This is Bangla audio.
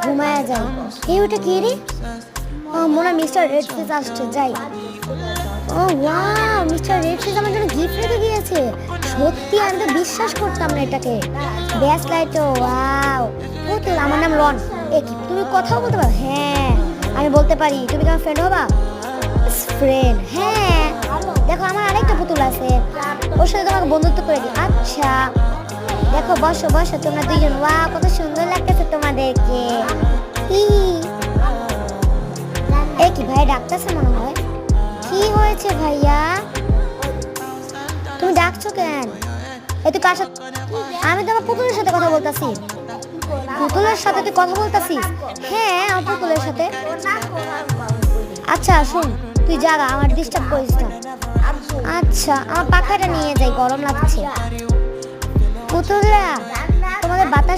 ঘুমায়া যায়। এই ওটা কি রে? মনে হয় মিস্টার রেড ফেস আসছে, যাই। ও ওয়াও, মিস্টার রেড ফেস আমার জন্য গিফট রেখে গিয়েছে। সত্যি আমি তো বিশ্বাস করতাম না এটাকে। ব্যাস লাইট, ওয়াও। পুতুল, আমার নাম রন। এ কি, তুমি কথাও বলতে পারো? হ্যাঁ আমি বলতে পারি। তুমি কি আমার ফ্রেন্ড হবা? ফ্রেন্ড? হ্যাঁ। দেখো আমার আরেকটা পুতুল আছে, ওর সাথে তোমাকে বন্ধুত্ব করে দিই। আচ্ছা দেখো, বসো বসো তোমরা দুইজন। ওয়াও কত সুন্দর লাগতেছে তোমাদেরকে। এ কি ভাই ডাকতেছে মনে হয়। কি হয়েছে ভাইয়া, তুমি ডাকছো কেন? এই তুই কার সাথে? আমি তো আমার পুতুলের সাথে কথা বলতাছি। পুতুলের সাথে তুই কথা বলতাছিস? হ্যাঁ আমার পুতুলের সাথে। আচ্ছা শুন, তুই জাগা, আমার ডিস্টার্ব করিস না। আচ্ছা আমার পাখাটা নিয়ে যাই, গরম লাগছে। পুতুলরা তোমাদের বাতাস